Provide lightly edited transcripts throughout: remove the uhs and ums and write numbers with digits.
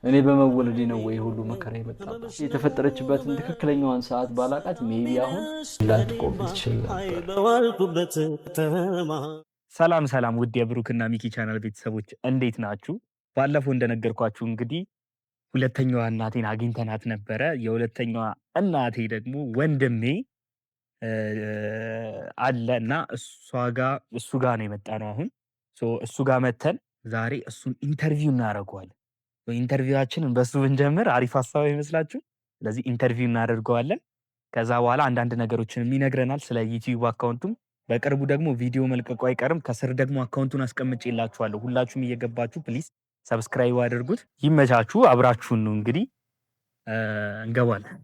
እኔ በመወለዴ ነው ወይ ሁሉ መከራ የመጣባት። የተፈጠረችበትን ትክክለኛዋን ሰዓት ባላቃት ሜቢ አሁን ላትቆም ትችል ነበር። ሰላም ሰላም፣ ውድ የብሩክና ሚኪ ቻናል ቤተሰቦች እንዴት ናችሁ? ባለፈው እንደነገርኳችሁ እንግዲህ ሁለተኛዋ እናቴን አግኝተናት ነበረ። የሁለተኛዋ እናቴ ደግሞ ወንድሜ አለ እና እሱ ጋር ነው የመጣ ነው። አሁን እሱ ጋር መተን ዛሬ እሱን ኢንተርቪው እናደርገዋለን። ኢንተርቪዋችንን በእሱ ብንጀምር አሪፍ ሀሳብ ይመስላችሁ? ስለዚህ ኢንተርቪው እናደርገዋለን። ከዛ በኋላ አንዳንድ ነገሮችንም ይነግረናል ስለ ዩቲዩብ አካውንቱም። በቅርቡ ደግሞ ቪዲዮ መልቀቁ አይቀርም። ከስር ደግሞ አካውንቱን አስቀምጬላችኋለሁ። ሁላችሁም እየገባችሁ ፕሊዝ ሰብስክራይብ አድርጉት። ይመቻችሁ። አብራችሁን ነው እንግዲህ እንገባለን።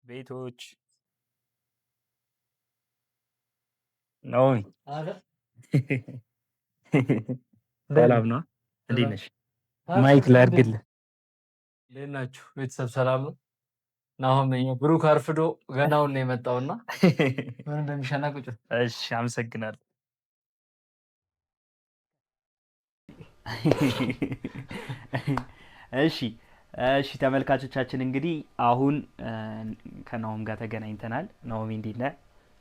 ቤቶች ነው ሰላም ነው። እንዴት ነሽ? ማይክ ላድርግልህ። እንዴት ናችሁ ቤተሰብ? ሰላም ነው። አሁን ብሩክ አርፍዶ ገናውን ነው የመጣውና ምን እንደሚሻና ቁጭ። እሺ፣ አመሰግናለሁ። እሺ ተመልካቾቻችን እንግዲህ አሁን ከናሆም ጋር ተገናኝተናል። ናሆም እንዴት ነህ?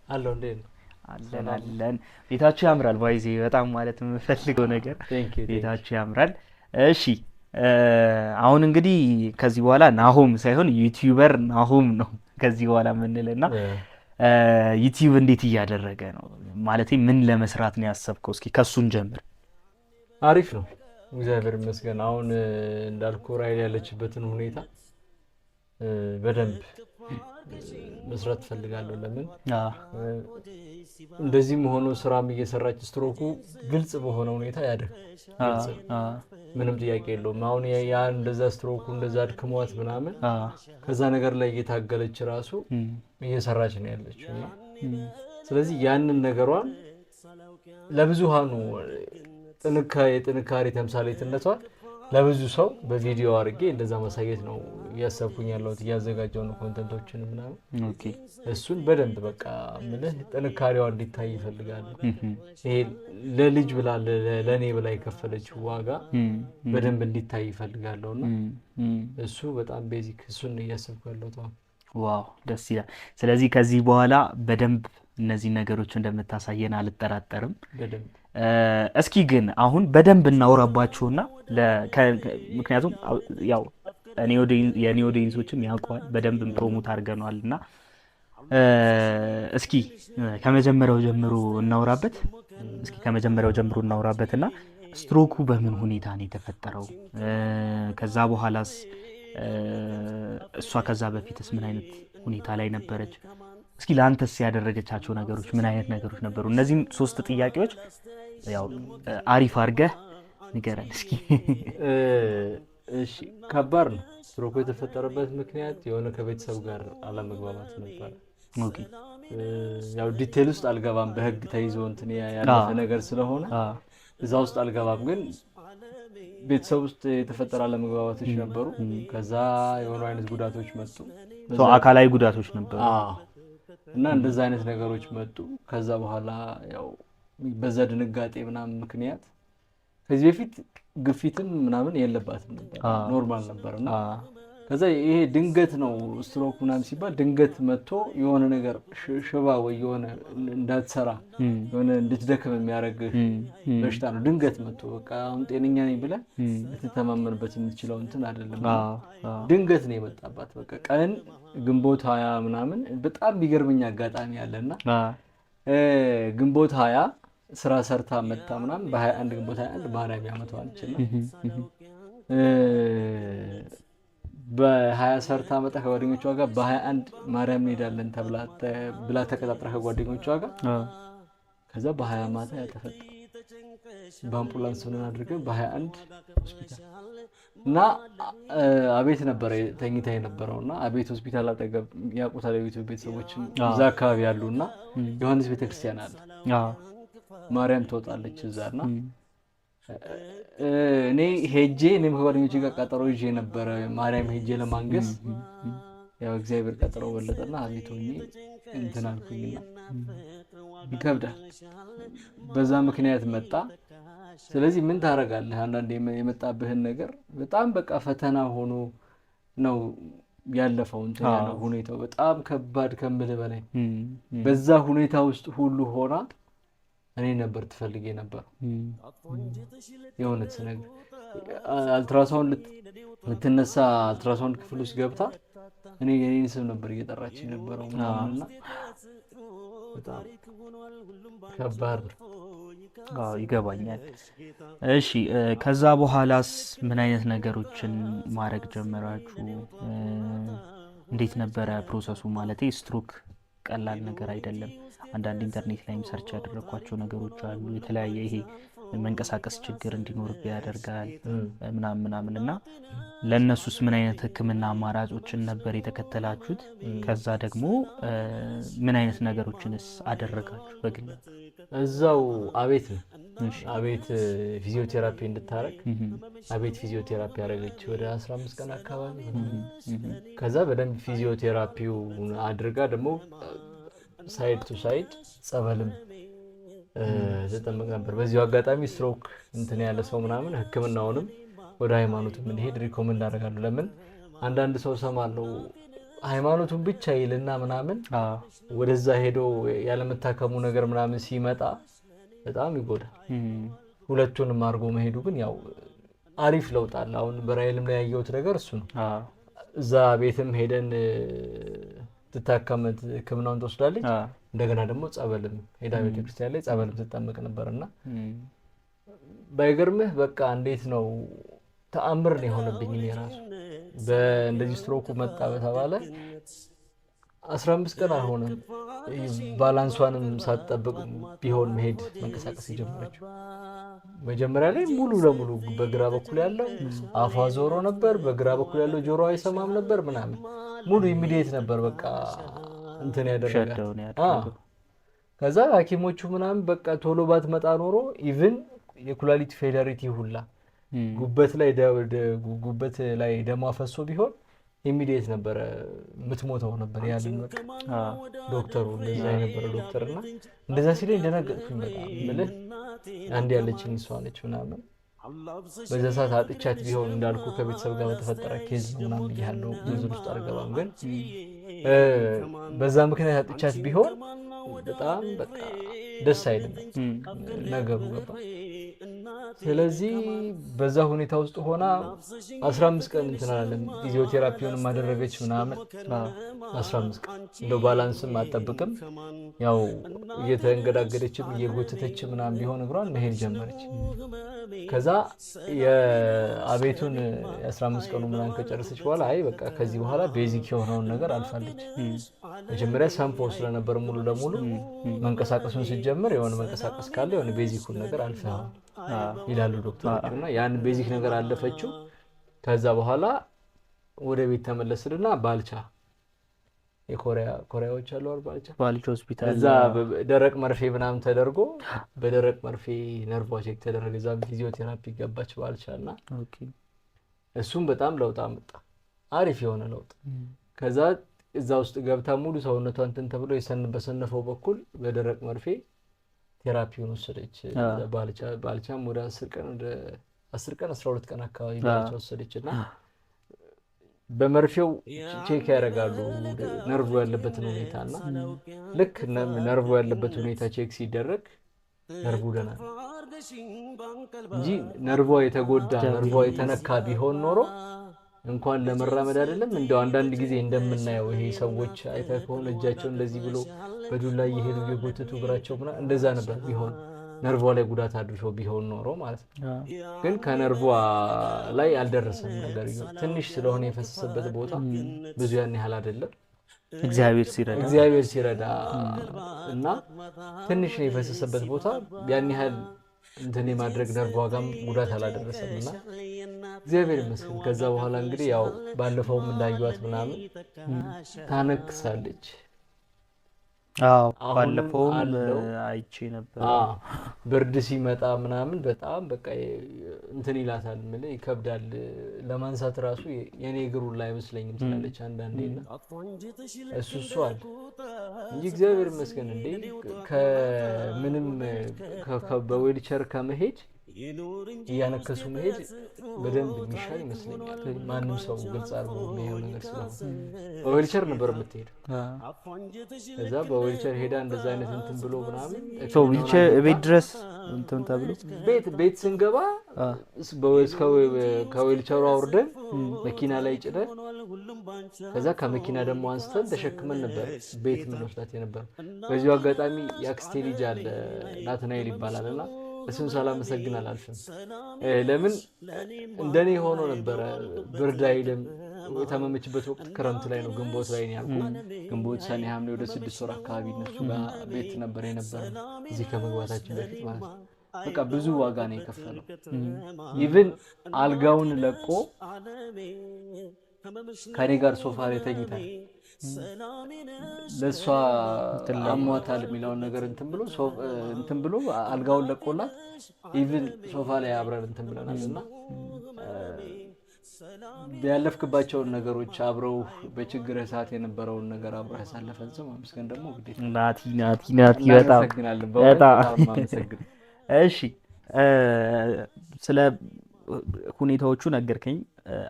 አለው እንዴት ነው? አለን። ቤታችሁ ያምራል። ባይዜ በጣም ማለት የምፈልገው ነገር ቤታችሁ ያምራል። እሺ አሁን እንግዲህ ከዚህ በኋላ ናሆም ሳይሆን ዩቲዩበር ናሆም ነው ከዚህ በኋላ የምንልና ዩቲዩብ እንዴት እያደረገ ነው? ማለት ምን ለመስራት ነው ያሰብከው? እስኪ ከሱን ጀምር። አሪፍ ነው እግዚአብሔር ይመስገን። አሁን እንዳልኩ ራይል ያለችበትን ሁኔታ በደንብ መስራት ፈልጋለሁ። ለምን እንደዚህም ሆኖ ስራም እየሰራች ስትሮኩ ግልጽ በሆነ ሁኔታ ያድርግ። ምንም ጥያቄ የለውም። አሁን ያ እንደዛ ስትሮኩ እንደዛ አድክሟት ምናምን ከዛ ነገር ላይ እየታገለች ራሱ እየሰራች ነው ያለችው እና ስለዚህ ያንን ነገሯን ለብዙሃኑ የጥንካሬ ተምሳሌትነቷን ለብዙ ሰው በቪዲዮ አድርጌ እንደዛ ማሳየት ነው እያሰብኩኝ ያለሁት። እያዘጋጀው ነው ኮንተንቶችን ምናምን። ኦኬ እሱን በደንብ በቃ ምልህ ጥንካሬዋ እንዲታይ ይፈልጋሉ። ይሄ ለልጅ ብላ ለእኔ ብላ የከፈለችው ዋጋ በደንብ እንዲታይ ይፈልጋለሁና እሱ በጣም ቤዚክ እሱን እያሰብኩ ያለሁት። ዋው ደስ ይላል። ስለዚህ ከዚህ በኋላ በደንብ እነዚህ ነገሮች እንደምታሳየን አልጠራጠርም። በደንብ እስኪ ግን አሁን በደንብ እናውራባቸውና ምክንያቱም ያው የኔ ኦዲየንሶችም ያውቀዋል በደንብ ፕሮሞት አድርገነዋል እና እስኪ ከመጀመሪያው ጀምሮ እናውራበትና ስትሮኩ በምን ሁኔታ ነው የተፈጠረው? ከዛ በኋላስ እሷ ከዛ በፊትስ ምን አይነት ሁኔታ ላይ ነበረች? እስኪ ለአንተስ ያደረገቻቸው ነገሮች ምን አይነት ነገሮች ነበሩ? እነዚህም 3 ጥያቄዎች ያው አሪፍ አድርገህ ንገረን እስኪ። እሺ ከባድ ነው። ስትሮኩ የተፈጠረበት ምክንያት የሆነ ከቤተሰብ ጋር አለመግባባት ነበር። ኦኬ ያው ዲቴል ውስጥ አልገባም፣ በህግ ተይዞ እንትን ያለፈ ነገር ስለሆነ እዛ ውስጥ አልገባም። ግን ቤተሰብ ውስጥ የተፈጠረ አለመግባባቶች ነበሩ። ከዛ የሆኑ አይነት ጉዳቶች መጡ፣ አካላዊ ጉዳቶች ነበሩ እና እንደዛ አይነት ነገሮች መጡ። ከዛ በኋላ ያው በዛ ድንጋጤ ምናምን ምክንያት ከዚህ በፊት ግፊትም ምናምን የለባትም ነበር፣ ኖርማል ነበርና ከዛ ይሄ ድንገት ነው ስትሮክ ምናምን ሲባል ድንገት መጥቶ የሆነ ነገር ሽባ ወይ የሆነ እንዳትሰራ የሆነ እንድትደክም የሚያደርግ በሽታ ነው። ድንገት መጥቶ በቃ አሁን ጤነኛ ነኝ ብለህ ልትተማመንበት የምትችለው እንትን አይደለም። ድንገት ነው የመጣባት። በቃ ቀን ግንቦት 20 ምናምን በጣም ቢገርመኝ አጋጣሚ አለና ግንቦት 20 ስራ ሰርታ መጣ ምናምን በ21 ግንቦት 21 ማርያም ያመጣዋል ይችላል በ20 ሰርታ መጣ ከጓደኞቿ ጋር በ21 ማርያም እንሄዳለን ብላ ተቀጣጥራ ከጓደኞቿ ጋር ከዛ በ20 ማታ ያተፈጠ በአምቡላንስ ምን አድርገን በ21 ሆስፒታል እና አቤት ነበረ ተኝታ የነበረውና አቤት ሆስፒታል አጠገብ ያውቁታል የቤተሰብ ቤተሰቦችም እዛ አካባቢ ያሉና ዮሐንስ ቤተክርስቲያን አለ። ማርያም ትወጣለች እዛና እኔም ከጓደኞቼ ጋር ቀጠሮ ይዤ ነበረ ማርያም ሄጄ ለማንገስ ያው እግዚአብሔር ቀጥሮ በለጠና አቤት ሆኜ እንትን አልኩኝና ይከብዳል። በዛ ምክንያት መጣ። ስለዚህ ምን ታደርጋለህ? አንዳንዴ የመጣብህን ነገር በጣም በቃ ፈተና ሆኖ ነው ያለፈው እንትን ያለው ሁኔታው በጣም ከባድ ከምልህ በላይ። በዛ ሁኔታ ውስጥ ሁሉ ሆና እኔ ነበር ትፈልግ የነበረው የእውነት ስነግርህ። አልትራሳውንድ ልትነሳ አልትራሳውንድ ክፍል ውስጥ ገብታ እኔ የኔን ስም ነበር እየጠራች የነበረው ምናምንና በጣም ከባድ ነው። ይገባኛል። እሺ ከዛ በኋላስ ምን አይነት ነገሮችን ማድረግ ጀመራችሁ? እንዴት ነበረ ፕሮሰሱ? ማለት ስትሮክ ቀላል ነገር አይደለም። አንዳንድ ኢንተርኔት ላይም ሰርች ያደረኳቸው ነገሮች አሉ። የተለያየ ይሄ መንቀሳቀስ ችግር እንዲኖርብህ ያደርጋል ምናምን እና ለእነሱስ ምን አይነት ሕክምና አማራጮችን ነበር የተከተላችሁት? ከዛ ደግሞ ምን አይነት ነገሮችንስ አደረጋችሁ በግል? እዛው አቤት ነው አቤት ፊዚዮቴራፒ እንድታረግ አቤት ፊዚዮቴራፒ ያደረገች ወደ 15 ቀን አካባቢ። ከዛ በደንብ ፊዚዮቴራፒው አድርጋ ደግሞ ሳይድ ቱ ሳይድ ጸበልም ተጠመቅ ነበር። በዚሁ አጋጣሚ ስትሮክ እንትን ያለ ሰው ምናምን ህክምናውንም ወደ ሃይማኖትም እንዲሄድ ሪኮመንድ አደርጋለሁ። ለምን አንዳንድ ሰው ሰማለው ሃይማኖቱን ብቻ ይልና ምናምን ወደዛ ሄዶ ያለመታከሙ ነገር ምናምን ሲመጣ በጣም ይጎዳል። ሁለቱንም አድርጎ መሄዱ ግን ያው አሪፍ ለውጥ አለ። አሁን በራይልም ላይ ያየሁት ነገር እሱ ነው። እዛ ቤትም ሄደን ትታከመት ህክምናውን ትወስዳለች። እንደገና ደግሞ ጸበልም ሄዳ ቤተክርስቲያን ላይ ጸበልም ትጠመቅ ነበርና ባይገርምህ በቃ እንዴት ነው ተአምር ነው የሆነብኝ። እኔ ራሱ በእንደዚህ ስትሮኩ መጣ በተባለ 15 ቀን አልሆነም ባላንሷንም ሳትጠብቅ ቢሆን መሄድ መንቀሳቀስ የጀመረችው። መጀመሪያ ላይ ሙሉ ለሙሉ በግራ በኩል ያለው አፏ ዞሮ ነበር፣ በግራ በኩል ያለው ጆሮ አይሰማም ነበር ምናምን ሙሉ ኢሚዲየት ነበር በቃ እንትን ያደረጋል። ከዛ ሐኪሞቹ ምናምን በቃ ቶሎ ባትመጣ ኖሮ ኢቭን የኩላሊት ፌለሪቲ ሁላ ጉበት ላይ ደሟ ፈሶ ቢሆን ኢሚዲየት ነበር የምትሞተው ነበር ያሉኝ። በቃ ዶክተሩ እንደዛ የነበረ ዶክተርና እንደዛ ሲለኝ እንደነገጥኩኝ በጣም ምልህ አንድ ያለችኝ እሷ ነች ምናምን። በዛ ሰዓት አጥቻት ቢሆን እንዳልኩ ከቤተሰብ ጋር በተፈጠረ ኬዝ ምናምን ብያለሁ፣ ዝርዝር ውስጥ አልገባም። ግን በዛ ምክንያት አጥቻት ቢሆን በጣም በቃ ደስ አይልም ነገሩ ገባ። ስለዚህ በዛ ሁኔታ ውስጥ ሆና 15 ቀን እንትን አላለም። ፊዚዮቴራፒውን ማደረገች ምናምን 15 ቀን እንደው ባላንስም አጠብቅም ያው እየተንገዳገደችም እየጎተተች ምናምን ቢሆን እግሯን መሄድ ጀመረች። ከዛ የአቤቱን የ15 ቀኑ ምናምን ከጨረሰች በኋላ አይ በቃ ከዚህ በኋላ ቤዚክ የሆነውን ነገር አልፋለች። መጀመሪያ ሰንፎ ስለነበር ሙሉ ለሙሉ መንቀሳቀሱን ሲጀምር የሆነ መንቀሳቀስ ካለ የሆነ ቤዚኩን ነገር አልፈዋል ይላሉ ዶክተሮች እና ያን ቤዚክ ነገር አለፈችው። ከዛ በኋላ ወደ ቤት ተመለስልና ባልቻ የኮሪያዎች አሉ ባልቻ ሆስፒታል እዛ ደረቅ መርፌ ምናምን ተደርጎ በደረቅ መርፌ ነርቫ ቼክ ተደረገ። እዛ ፊዚዮቴራፒ ገባች ባልቻና እሱም በጣም ለውጥ አመጣ፣ አሪፍ የሆነ ለውጥ። ከዛ እዛ ውስጥ ገብታ ሙሉ ሰውነቷን እንትን ተብሎ በሰነፈው በኩል በደረቅ መርፌ ቴራፒውን ወሰደች። ባልቻም ወደ 10 ቀን 12 ቀን አካባቢ ባልቻ ወሰደችና በመርፌው ቼክ ያደርጋሉ ነርቭ ያለበትን ሁኔታና ልክ ነርቭ ያለበት ሁኔታ ቼክ ሲደረግ ነርቭ ደህና ነው እንጂ ነርቭ የተጎዳ ነርቭ የተነካ ቢሆን ኖሮ እንኳን ለመራመድ አይደለም እንደው አንዳንድ ጊዜ እንደምናየው ይሄ ሰዎች አይተህ ከሆነ እጃቸው እንደዚህ ብሎ በዱላ እየሄዱ የጎተቱ እግራቸው ምናምን እንደዛ ነበር ቢሆን ነርቭ ላይ ጉዳት አድርሶ ቢሆን ኖሮ ማለት ነው። ግን ከነርቭ ላይ አልደረሰም ነገር ትንሽ ስለሆነ የፈሰሰበት ቦታ ብዙ ያን ያህል አይደለም። እግዚአብሔር ሲረዳ እና ትንሽ ነው የፈሰሰበት ቦታ ያን ያህል እንትን የማድረግ ነርቭ ጋርም ጉዳት አላደረሰምና እግዚአብሔር ይመስገን። ከዛ በኋላ እንግዲህ ያው ባለፈውም እንዳዩዋት ምናምን ታነክሳለች። አዎ አሁንም ባለፈውም አለው። አይቼ ነበር። ብርድ ሲመጣ ምናምን በጣም በቃ እንትን ይላታል ምን ይከብዳል ለማንሳት ራሱ የኔ እግሩ ላይ አይመስለኝም ትላለች አንዳንዴና እሱ አለ እንጂ እግዚአብሔር ይመስገን እንዴ ከምንም በዌልቸር ከመሄድ እያነከሱ መሄድ በደንብ የሚሻል ይመስለኛል። ማንም ሰው ግልጽ አድርጎ የሚያየው ነገር ስለሆነ በዌልቸር ነበር የምትሄደው። ከዛ በዌልቸር ሄዳ እንደዛ አይነት እንትን ብሎ ምናምን ዊልቸር ቤት ድረስ እንትን ተብሎ ቤት ስንገባ ከዌልቸሩ አውርደን መኪና ላይ ጭደን ከዛ ከመኪና ደግሞ አንስተን ተሸክመን ነበር ቤት የምንወስዳት የነበረው። በዚሁ አጋጣሚ የአክስቴ ልጅ አለ ናትናኤል ይባላል እና እሱን ሳላመሰግን አላልፍም። ለምን እንደኔ ሆኖ ነበረ ብርድ አይልም። የታመመችበት ወቅት ክረምት ላይ ነው፣ ግንቦት ላይ ነው ያልኩት። ግንቦት፣ ሰኔ፣ ሐምሌ ወደ 6 ወር አካባቢ እነሱ ጋር ቤት ነበር የነበረ እዚህ ከመግባታችን በፊት ማለት ነው። በቃ ብዙ ዋጋ ነው የከፈለው። ኢቭን አልጋውን ለቆ ከኔ ጋር ሶፋ ላይ ተኝታል። ለሷ አሟታል የሚለውን ነገር እንትን ብሎ አልጋውን ለቆላት ኢቭን ሶፋ ላይ አብረን እንትን ብለናልና ያለፍክባቸውን ነገሮች አብረው በችግር ሰዓት የነበረውን ነገር አብረው ያሳለፈን ሰው ማመስገን ደግሞ ግዴታ። ናቲ በጣም አመሰግናለሁ። እሺ ስለ ሁኔታዎቹ ነገርከኝ።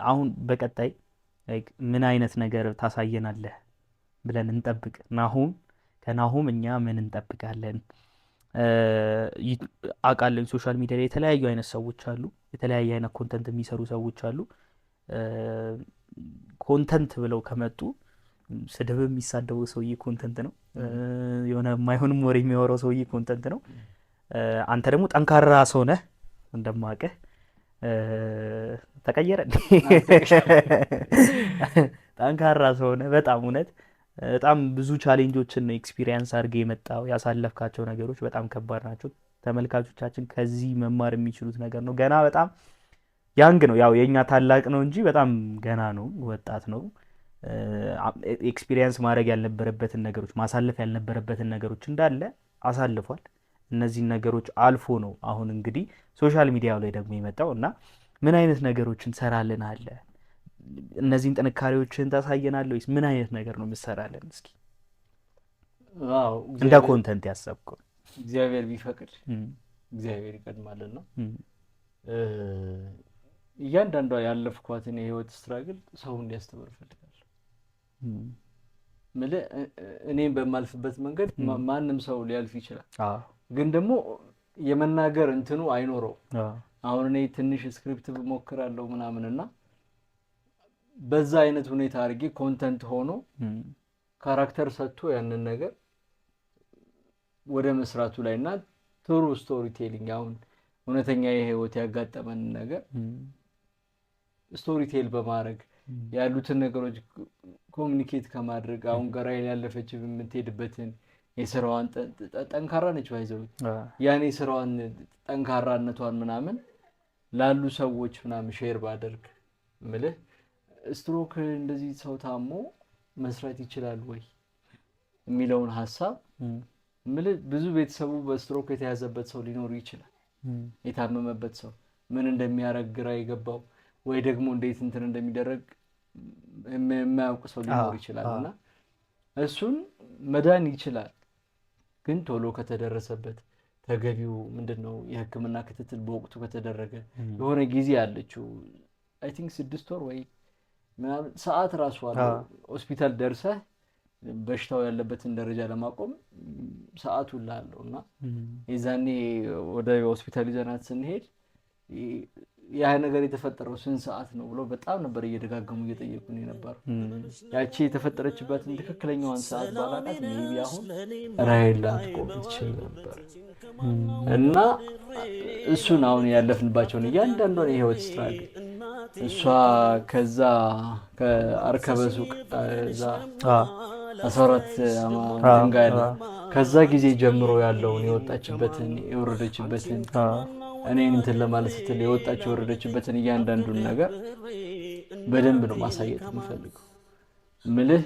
አሁን በቀጣይ ምን አይነት ነገር ታሳየናለህ ብለን እንጠብቅ? ከናሁም እኛ ምን እንጠብቃለን? አውቃለሁ ሶሻል ሚዲያ ላይ የተለያዩ አይነት ሰዎች አሉ፣ የተለያየ አይነት ኮንተንት የሚሰሩ ሰዎች አሉ። ኮንተንት ብለው ከመጡ ስድብ የሚሳደበው ሰውዬ ኮንተንት ነው፣ የሆነ የማይሆንም ወሬ የሚያወራው ሰውዬ ኮንተንት ነው። አንተ ደግሞ ጠንካራ ሰው ነህ እንደማውቅህ። ተቀየረ ጠንካራ ሰው ነህ በጣም እውነት። በጣም ብዙ ቻሌንጆችን ኤክስፒሪየንስ አድርገህ የመጣው ያሳለፍካቸው ነገሮች በጣም ከባድ ናቸው። ተመልካቾቻችን ከዚህ መማር የሚችሉት ነገር ነው። ገና በጣም ያንግ ነው፣ ያው የኛ ታላቅ ነው እንጂ በጣም ገና ነው፣ ወጣት ነው። ኤክስፒሪየንስ ማድረግ ያልነበረበትን ነገሮች ማሳለፍ ያልነበረበትን ነገሮች እንዳለ አሳልፏል። እነዚህን ነገሮች አልፎ ነው አሁን እንግዲህ ሶሻል ሚዲያው ላይ ደግሞ የመጣው እና ምን አይነት ነገሮችን ሰራልን አለ? እነዚህን ጥንካሬዎችን ታሳየናለህ ወይስ ምን አይነት ነገር ነው የምትሰራልን? እስኪ እንደ ኮንተንት ያሰብከው። እግዚአብሔር ቢፈቅድ እግዚአብሔር ይቀድማልና እያንዳንዷ ያለፍኳትን የህይወት ስትራግል ሰው እንዲያስተምር እፈልጋለሁ። እኔም በማልፍበት መንገድ ማንም ሰው ሊያልፍ ይችላል፣ ግን ደግሞ የመናገር እንትኑ አይኖረው። አሁን እኔ ትንሽ ስክሪፕት ብሞክራለሁ ምናምንና በዛ አይነት ሁኔታ አድርጌ ኮንተንት ሆኖ ካራክተር ሰጥቶ ያንን ነገር ወደ መስራቱ ላይ እና ትሩ ስቶሪ ቴሊንግ አሁን እውነተኛ የህይወት ያጋጠመን ነገር ስቶሪ ቴል በማድረግ ያሉትን ነገሮች ኮሚኒኬት ከማድረግ አሁን ገራይን ያለፈች የምትሄድበትን የስራዋን ጠንካራ ነች ባይዘው ያኔ ስራዋን ጠንካራነቷን ምናምን ላሉ ሰዎች ምናምን ሼር ባደርግ ምልህ ስትሮክ እንደዚህ ሰው ታሞ መስራት ይችላል ወይ የሚለውን ሐሳብ ምልህ ብዙ ቤተሰቡ በስትሮክ የተያዘበት ሰው ሊኖር ይችላል። የታመመበት ሰው ምን እንደሚያረግ ግራ የገባው ወይ ደግሞ እንዴት እንትን እንደሚደረግ የማያውቅ ሰው ሊኖር ይችላልና እሱን መዳን ይችላል። ግን ቶሎ ከተደረሰበት ተገቢው ምንድነው የህክምና ክትትል በወቅቱ ከተደረገ የሆነ ጊዜ አለችው አይ ቲንክ 6 ወር ወይ ምናምን ሰዓት ራሱ አለ ሆስፒታል ደርሰህ በሽታው ያለበትን ደረጃ ለማቆም ሰዓቱ ላልውና የዛኔ ወደ ሆስፒታል ይዘናት ስንሄድ ያ ነገር የተፈጠረው ስንት ሰዓት ነው ብሎ በጣም ነበር እየደጋገሙ እየጠየቁኝ ነበር። ያቺ የተፈጠረችበትን ትክክለኛዋን ሰዓት ባላቃት ሜቢ አሁን ራይላ ትቆም ትችል ነበር። እና እሱን አሁን ያለፍንባቸውን እያንዳንዷን የህይወት ስትራግል እሷ ከዛ ከአርከበ ሱቅ እዛ 14 ድንጋይ አለ ከዛ ጊዜ ጀምሮ ያለውን የወጣችበትን የወረደችበትን እኔን እንትን ለማለት ስትል የወጣችው የወረደችበትን እያንዳንዱን ነገር በደንብ ነው ማሳየት የምፈልገው። ምልህ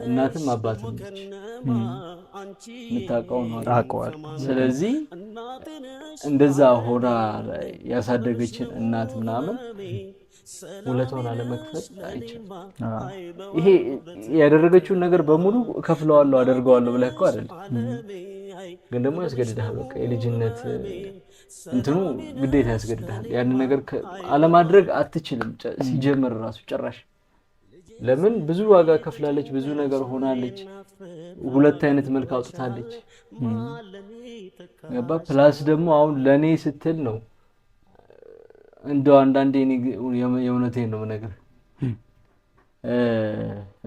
እናትም አባትም ነች የምታውቀው ነው አውቀዋል። ስለዚህ እንደዛ ሆና ያሳደገችን እናት ምናምን ውለታውን አለመክፈል አይቻልም። ይሄ ያደረገችውን ነገር በሙሉ እከፍለዋለሁ አደርገዋለሁ ብለህ እኮ አይደለም፣ ግን ደግሞ ያስገድድሃል። በቃ የልጅነት እንትኑ ግዴታ ያስገድድሃል። ያን ነገር አለማድረግ አትችልም ሲጀምር ራሱ ጭራሽ። ለምን ብዙ ዋጋ ከፍላለች፣ ብዙ ነገር ሆናለች፣ ሁለት አይነት መልክ አውጥታለች። ገባ ፕላስ ደግሞ አሁን ለኔ ስትል ነው እንደው አንዳንዴ የእውነቴን ነው ነገር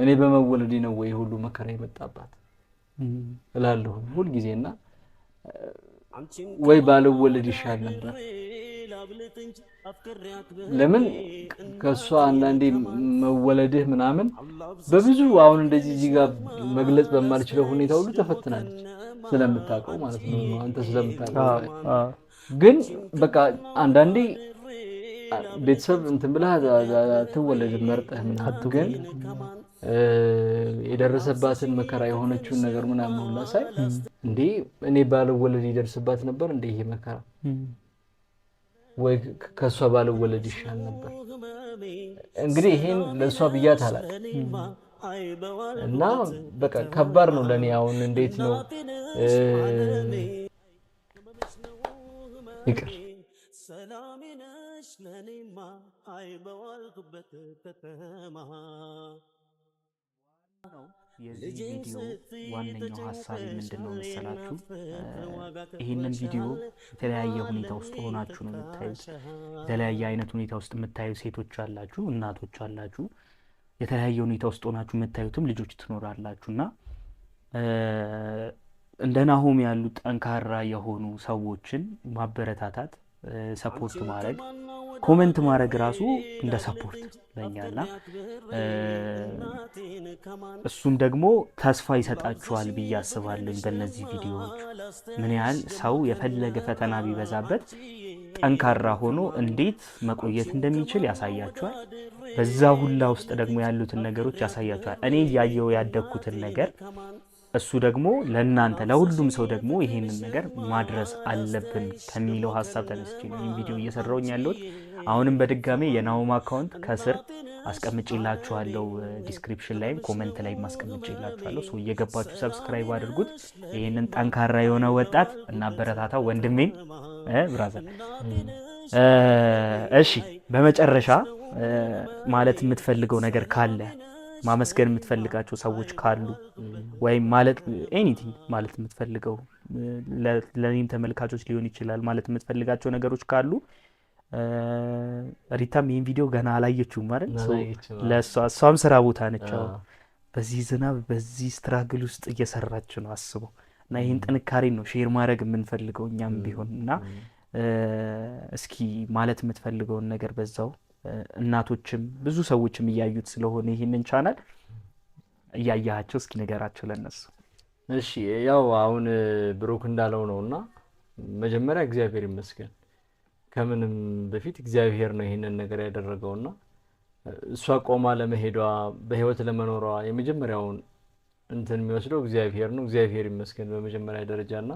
እኔ በመወለዴ ነው ወይ ሁሉ መከራ የመጣባት እላለሁ ሁሉ ጊዜና ወይ ባልወለድ ይሻል ነበር። ለምን ከሷ አንዳንዴ መወለድህ ምናምን በብዙ አሁን እንደዚህ እዚህ ጋር መግለጽ በማልችለው ሁኔታ ሁሉ ተፈትናለች ስለምታውቀው ማለት ነው። አንተ ስለምታውቀው ግን በቃ አንዳንዴ ቤተሰብ እንትን ብለህ አትወለድም መርጠህ ምናምን ግን የደረሰባትን መከራ የሆነችውን ነገር ምናምን ሁላ ሳይ እንዴ እኔ ባልወለድ ይደርስባት ነበር እንዴ ይሄ መከራ ወይ ከሷ ባልወለድ ይሻል ነበር። እንግዲህ ይሄን ለሷ ብያት አላውቅም እና በቃ ከባድ ነው ለኔ አሁን እንዴት ነው ይቅር ሰላሚነሽ ለኔማ አይበዋልኩበት ከተማ። የዚህ ቪዲዮ ዋነኛው ሀሳብ ምንድነው መሰላችሁ? ይህንን ቪዲዮ የተለያየ ሁኔታ ውስጥ ሆናችሁ ነው የምታዩት። የተለያየ አይነት ሁኔታ ውስጥ የምታዩ ሴቶች አላችሁ፣ እናቶች አላችሁ። የተለያየ ሁኔታ ውስጥ ሆናችሁ የምታዩትም ልጆች ትኖራላችሁና እንደ ናሆም ያሉ ጠንካራ የሆኑ ሰዎችን ማበረታታት፣ ሰፖርት ማድረግ፣ ኮሜንት ማድረግ ራሱ እንደ ሰፖርት ለኛና እሱም ደግሞ ተስፋ ይሰጣችኋል ብዬ አስባለሁ። በእነዚህ ቪዲዮዎች ምን ያህል ሰው የፈለገ ፈተና ቢበዛበት ጠንካራ ሆኖ እንዴት መቆየት እንደሚችል ያሳያችኋል። በዛ ሁላ ውስጥ ደግሞ ያሉትን ነገሮች ያሳያችኋል። እኔ እያየው ያደግኩትን ነገር እሱ ደግሞ ለእናንተ ለሁሉም ሰው ደግሞ ይሄንን ነገር ማድረስ አለብን ከሚለው ሀሳብ ተነስቼ ነው ይህን ቪዲዮ እየሰራሁኝ ያለሁት። አሁንም በድጋሜ የናሆም አካውንት ከስር አስቀምጬላችኋለሁ፣ ዲስክሪፕሽን ላይም ኮመንት ላይም አስቀምጬላችኋለሁ። ሰው እየገባችሁ ሰብስክራይብ አድርጉት። ይህንን ጠንካራ የሆነ ወጣት እናበረታታው። ወንድሜን ብራዘር። እሺ በመጨረሻ ማለት የምትፈልገው ነገር ካለ፣ ማመስገን የምትፈልጋቸው ሰዎች ካሉ ወይም ማለት ኤኒቲንግ ማለት የምትፈልገው ለኔም ተመልካቾች ሊሆን ይችላል ማለት የምትፈልጋቸው ነገሮች ካሉ ሪታም ይህን ቪዲዮ ገና አላየችውም ማለት እሷም ስራ ቦታ ነች። በዚህ ዝናብ በዚህ ስትራግል ውስጥ እየሰራች ነው አስበው። እና ይህን ጥንካሬ ነው ሼር ማድረግ የምንፈልገው እኛም ቢሆን እና እስኪ ማለት የምትፈልገውን ነገር በዛው እናቶችም ብዙ ሰዎችም እያዩት ስለሆነ ይህንን ቻናል እያያቸው እስኪ ነገራቸው ለነሱ። እሺ ያው አሁን ብሩክ እንዳለው ነውና መጀመሪያ እግዚአብሔር ይመስገን፣ ከምንም በፊት እግዚአብሔር ነው ይሄንን ነገር ያደረገውና እሷ ቆማ ለመሄዷ በህይወት ለመኖሯ የመጀመሪያውን እንትን የሚወስደው እግዚአብሔር ነው። እግዚአብሔር ይመስገን በመጀመሪያ ደረጃና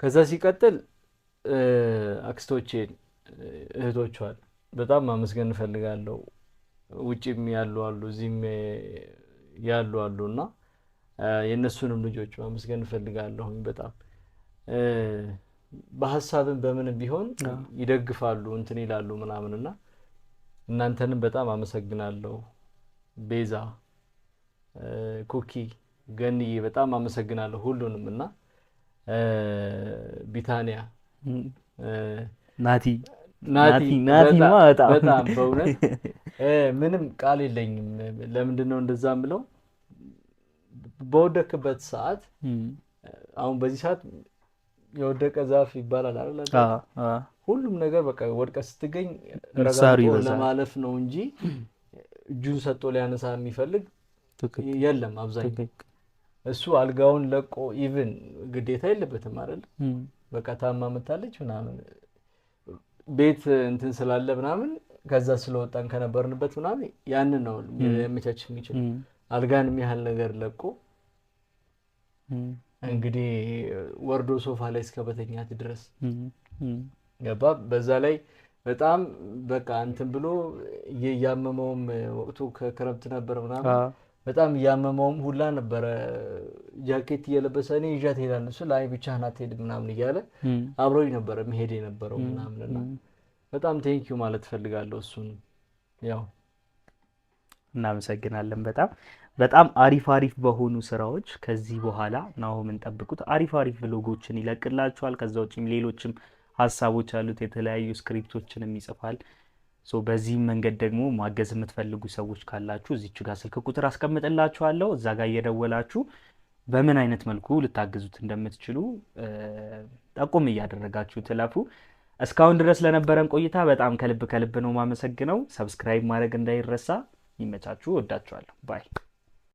ከዛ ሲቀጥል አክስቶቼን እህቶቿን በጣም ማመስገን እፈልጋለሁ። ውጪም ያሉ አሉ እዚህም ያሉ አሉና የነሱንም ልጆች ማመስገን እፈልጋለሁ። በጣም በሐሳብም በምንም ቢሆን ይደግፋሉ እንትን ይላሉ ምናምንና እናንተንም በጣም አመሰግናለሁ። ቤዛ፣ ኩኪ፣ ገንዬ በጣም አመሰግናለሁ ሁሉንም እና ቢታንያ፣ ናቲ በጣም በእውነት ምንም ቃል የለኝም። ለምንድነው እንደዛ ምለው? በወደቅበት ሰዓት አሁን በዚህ ሰዓት የወደቀ ዛፍ ይባላል አይደል? ሁሉም ነገር በቃ ወድቀ ስትገኝ ረጋግጦ ለማለፍ ነው እንጂ እጁን ሰጥቶ ሊያነሳ የሚፈልግ የለም አብዛኛው። እሱ አልጋውን ለቆ ኢቭን ግዴታ የለበትም አይደል? በቃ ታማ መታለች ምናምን ቤት እንትን ስላለ ምናምን ከዛ ስለወጣን ከነበርንበት ምናምን ያንን ነው ሊያመቻች የሚችል አልጋን የሚያህል ነገር ለቆ እንግዲህ ወርዶ ሶፋ ላይ እስከ በተኛት ድረስ ገባ። በዛ ላይ በጣም በቃ እንትን ብሎ እያመመውም ወቅቱ ከክረምት ነበር ምናምን በጣም እያመመውም ሁላ ነበረ። ጃኬት እየለበሰ እኔ ይዣት እሄዳለሁ ስል አይ ብቻህን አትሄድም ምናምን እያለ አብሮኝ ነበረ መሄድ የነበረው ምናምን እና በጣም ቴንኪዩ ማለት ፈልጋለሁ። እሱን ያው እናመሰግናለን። በጣም አሪፍ በሆኑ ስራዎች ከዚህ በኋላ ናሆምን ጠብቁት። አሪፍ ቭሎጎችን ይለቅላችኋል። ከዛ ውጭም ሌሎችም ሀሳቦች አሉት፣ የተለያዩ ስክሪፕቶችንም ይጽፋል። በዚህም መንገድ ደግሞ ማገዝ የምትፈልጉ ሰዎች ካላችሁ እዚች ጋር ስልክ ቁጥር አስቀምጥላችኋለሁ። እዛ ጋር እየደወላችሁ በምን አይነት መልኩ ልታግዙት እንደምትችሉ ጠቁም እያደረጋችሁ ትለፉ። እስካሁን ድረስ ለነበረን ቆይታ በጣም ከልብ ነው ማመሰግነው። ሰብስክራይብ ማድረግ እንዳይረሳ። ይመቻችሁ። ወዳችኋለሁ። ባይ